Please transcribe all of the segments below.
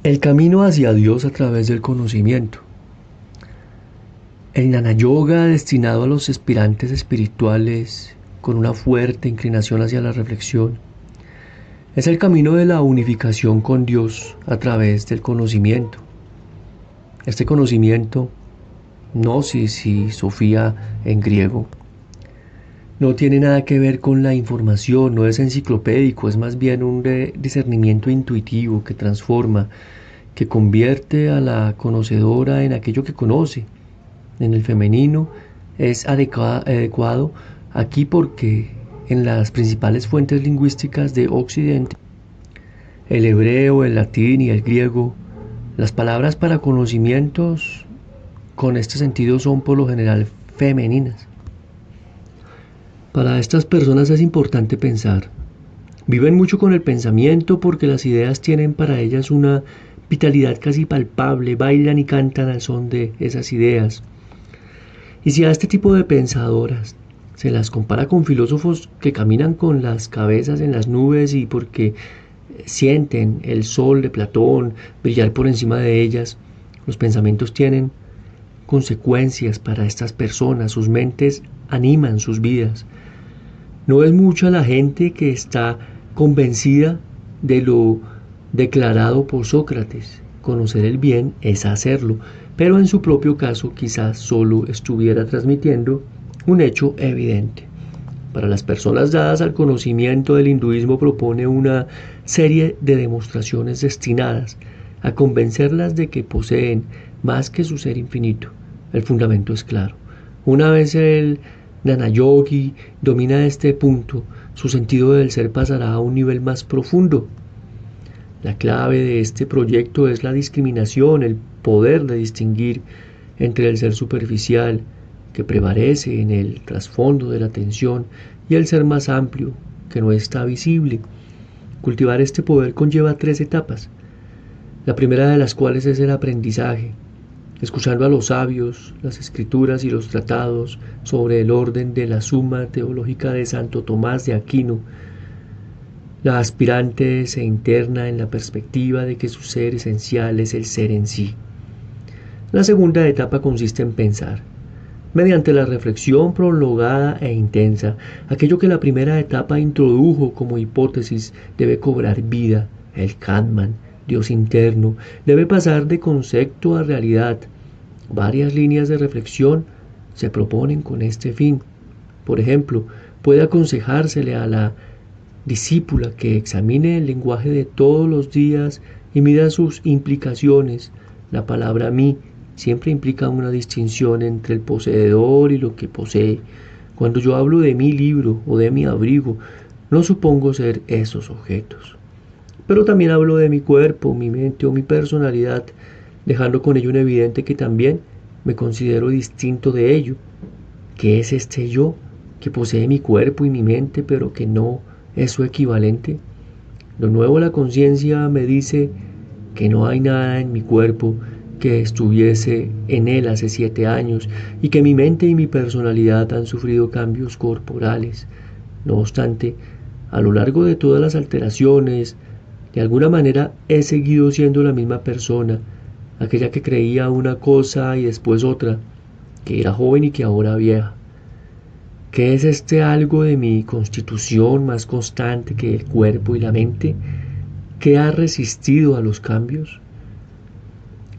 El camino hacia Dios a través del conocimiento. El Jnana Yoga, destinado a los aspirantes espirituales con una fuerte inclinación hacia la reflexión, es el camino de la unificación con Dios a través del conocimiento. Este conocimiento, gnosis y sofía en griego, no tiene nada que ver con la información, no es enciclopédico, es más bien un discernimiento intuitivo que transforma, que convierte a la conocedora en aquello que conoce. En el femenino es adecuado aquí porque en las principales fuentes lingüísticas de Occidente, el hebreo, el latín y el griego, las palabras para conocimientos con este sentido son por lo general femeninas. Para estas personas es importante pensar. Viven mucho con el pensamiento porque las ideas tienen para ellas una vitalidad casi palpable, bailan y cantan al son de esas ideas. Y si a este tipo de pensadoras se las compara con filósofos que caminan con las cabezas en las nubes y porque sienten el sol de Platón brillar por encima de ellas, los pensamientos tienen consecuencias para estas personas, sus mentes animan sus vidas. No es mucha la gente que está convencida de lo declarado por Sócrates. Conocer el bien es hacerlo, pero en su propio caso quizás solo estuviera transmitiendo un hecho evidente. Para las personas dadas al conocimiento, del hinduismo propone una serie de demostraciones destinadas a convencerlas de que poseen más que su ser infinito. El fundamento es claro. Una vez el Jnana Yogi domina este punto, su sentido del ser pasará a un nivel más profundo. La clave de este proyecto es la discriminación, el poder de distinguir entre el ser superficial que prevalece en el trasfondo de la atención y el ser más amplio que no está visible. Cultivar este poder conlleva 3 etapas, la primera de las cuales es el aprendizaje, escuchando a los sabios, las escrituras y los tratados sobre el orden de la Suma Teológica de Santo Tomás de Aquino. La aspirante se interna en la perspectiva de que su ser esencial es el ser en sí. La segunda etapa consiste en pensar, mediante la reflexión prolongada e intensa. Aquello que la primera etapa introdujo como hipótesis debe cobrar vida. El Atman, Dios interno, debe pasar de concepto a realidad. Varias líneas de reflexión se proponen con este fin. Por ejemplo, puede aconsejársele a la discípula que examine el lenguaje de todos los días y mida sus implicaciones. La palabra mí siempre implica una distinción entre el poseedor y lo que posee. Cuando yo hablo de mi libro o de mi abrigo, no supongo ser esos objetos. Pero también hablo de mi cuerpo, mi mente o mi personalidad, dejando con ello en evidente que también me considero distinto de ello. ¿Qué es este yo que posee mi cuerpo y mi mente, pero que no es su equivalente? De nuevo la conciencia me dice que no hay nada en mi cuerpo que estuviese en él hace 7 años y que mi mente y mi personalidad han sufrido cambios corporales. No obstante, a lo largo de todas las alteraciones, de alguna manera he seguido siendo la misma persona, aquella que creía una cosa y después otra, que era joven y que ahora vieja. ¿Qué es este algo de mi constitución más constante que el cuerpo y la mente? ¿Qué ha resistido a los cambios?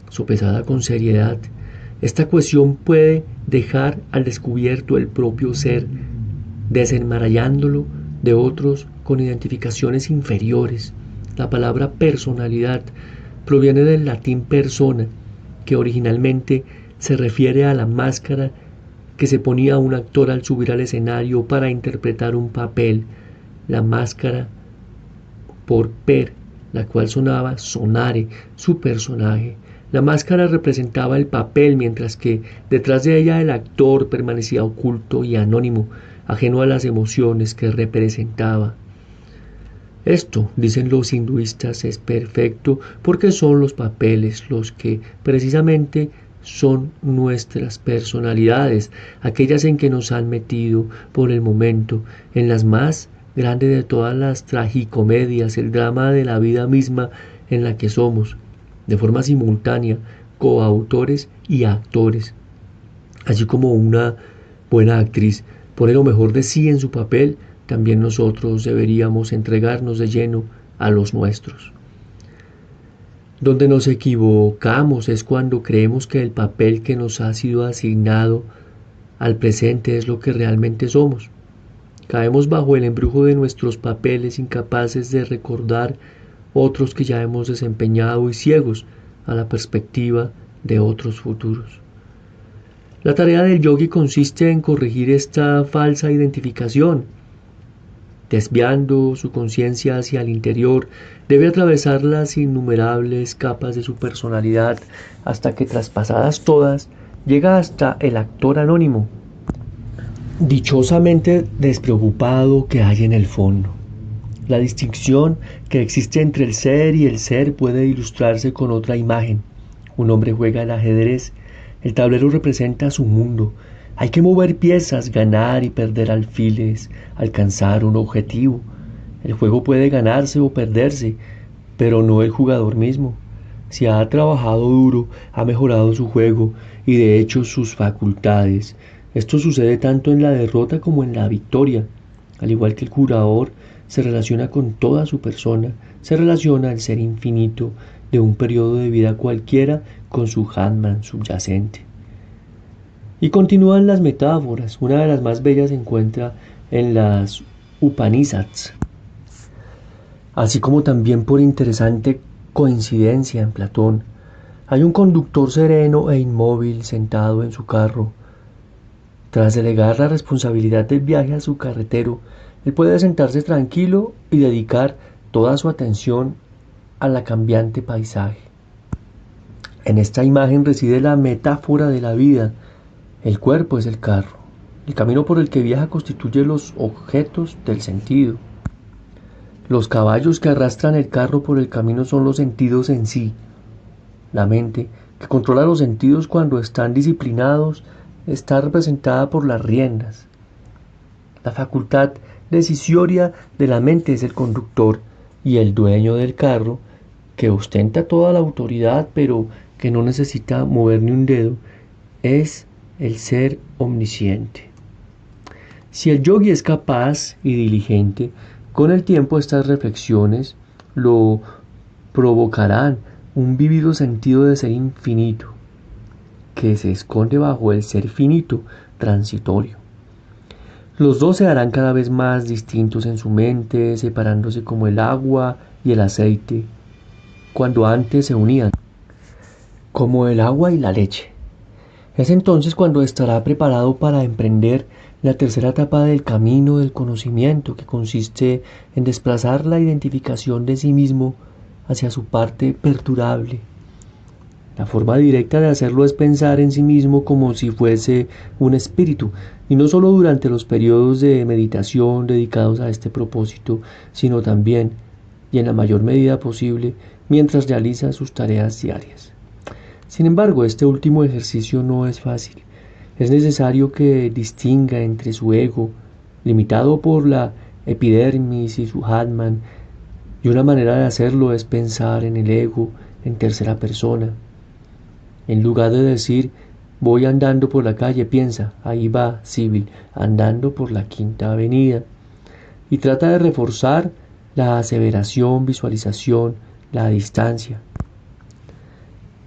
Sopesada con seriedad, esta cuestión puede dejar al descubierto el propio ser, desenmarañándolo de otros con identificaciones inferiores. La palabra personalidad proviene del latín persona, que originalmente se refiere a la máscara que se ponía un actor al subir al escenario para interpretar un papel. La máscara por per, la cual sonaba sonare, su personaje. La máscara representaba el papel, mientras que detrás de ella el actor permanecía oculto y anónimo, ajeno a las emociones que representaba. Esto, dicen los hinduistas, es perfecto porque son los papeles los que precisamente son nuestras personalidades, aquellas en que nos han metido por el momento en las más grandes de todas las tragicomedias, el drama de la vida misma en la que somos. de forma simultánea, coautores y actores. Así como una buena actriz pone lo mejor de sí en su papel, también nosotros deberíamos entregarnos de lleno a los nuestros. Donde nos equivocamos es cuando creemos que el papel que nos ha sido asignado al presente es lo que realmente somos. Caemos bajo el embrujo de nuestros papeles, incapaces de recordar otros que ya hemos desempeñado y ciegos a la perspectiva de otros futuros. La tarea del yogi consiste en corregir esta falsa identificación. Desviando su conciencia hacia el interior, debe atravesar las innumerables capas de su personalidad hasta que, traspasadas todas, llega hasta el actor anónimo, dichosamente despreocupado, que hay en el fondo. La distinción que existe entre el ser y el ser puede ilustrarse con otra imagen. Un hombre juega al ajedrez. El tablero representa su mundo. Hay que mover piezas, ganar y perder alfiles, alcanzar un objetivo. El juego puede ganarse o perderse, pero no el jugador mismo. Si ha trabajado duro, ha mejorado su juego y de hecho sus facultades. Esto sucede tanto en la derrota como en la victoria. Al igual que el jugador se relaciona con toda su persona, se relaciona el ser infinito de un periodo de vida cualquiera con su Atman subyacente. Y continúan las metáforas. Una de las más bellas se encuentra en las Upanishads, así como también por interesante coincidencia en Platón. Hay un conductor sereno e inmóvil sentado en su carro. Tras delegar la responsabilidad del viaje a su carretero, él puede sentarse tranquilo y dedicar toda su atención a la cambiante paisaje. En esta imagen reside la metáfora de la vida. El cuerpo es el carro. El camino por el que viaja constituye los objetos del sentido. Los caballos que arrastran el carro por el camino son los sentidos en sí. La mente, que controla los sentidos cuando están disciplinados, está representada por las riendas. La facultad decisoria de la mente es el conductor, y el dueño del carro, que ostenta toda la autoridad pero que no necesita mover ni un dedo, es el ser omnisciente. Si el yogi es capaz y diligente, con el tiempo estas reflexiones lo provocarán un vívido sentido de ser infinito, que se esconde bajo el ser finito, transitorio. Los dos se harán cada vez más distintos en su mente, separándose como el agua y el aceite, cuando antes se unían, como el agua y la leche. Es entonces cuando estará preparado para emprender la tercera etapa del camino del conocimiento, que consiste en desplazar la identificación de sí mismo hacia su parte perdurable. La forma directa de hacerlo es pensar en sí mismo como si fuese un espíritu, y no solo durante los periodos de meditación dedicados a este propósito, sino también, y en la mayor medida posible, mientras realiza sus tareas diarias. Sin embargo, este último ejercicio no es fácil. Es necesario que distinga entre su ego, limitado por la epidermis, y su Atman, y una manera de hacerlo es pensar en el ego en tercera persona. En lugar de decir, voy andando por la calle, piensa, ahí va Sibyl, andando por la Quinta Avenida. Y trata de reforzar la aseveración, visualización, la distancia.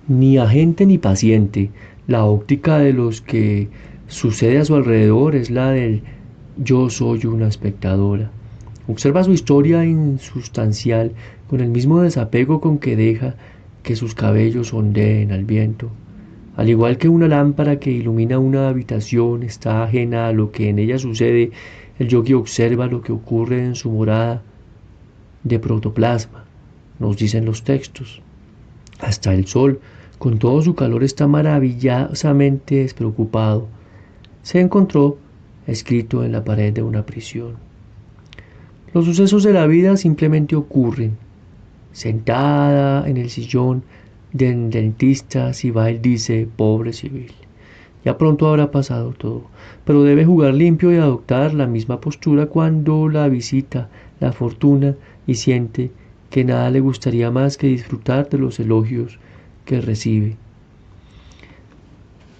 Ni agente ni paciente, la óptica de los que sucede a su alrededor es la del yo soy una espectadora. Observa su historia insustancial con el mismo desapego con que deja que sus cabellos ondeen al viento. Al igual que una lámpara que ilumina una habitación está ajena a lo que en ella sucede, el yogi observa lo que ocurre en su morada de protoplasma, nos dicen los textos. Hasta el sol, con todo su calor, está maravillosamente despreocupado. Se encontró escrito en la pared de una prisión. Los sucesos de la vida simplemente ocurren. Sentada en el sillón del dentista, Sibyl dice, pobre Sibyl, ya pronto habrá pasado todo, pero debe jugar limpio y adoptar la misma postura cuando la visita la fortuna y siente que nada le gustaría más que disfrutar de los elogios que recibe.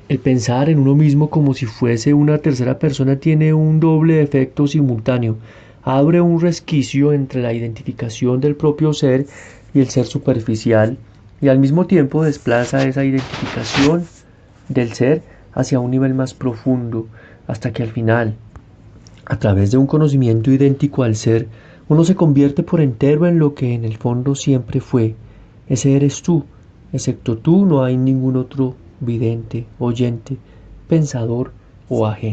El pensar en uno mismo como si fuese una tercera persona tiene un doble efecto simultáneo. Abre un resquicio entre la identificación del propio ser y el ser superficial, y al mismo tiempo desplaza esa identificación del ser hacia un nivel más profundo, hasta que al final, a través de un conocimiento idéntico al ser, uno se convierte por entero en lo que en el fondo siempre fue. Ese eres tú. Excepto tú no hay ningún otro vidente, oyente, pensador o ajeno.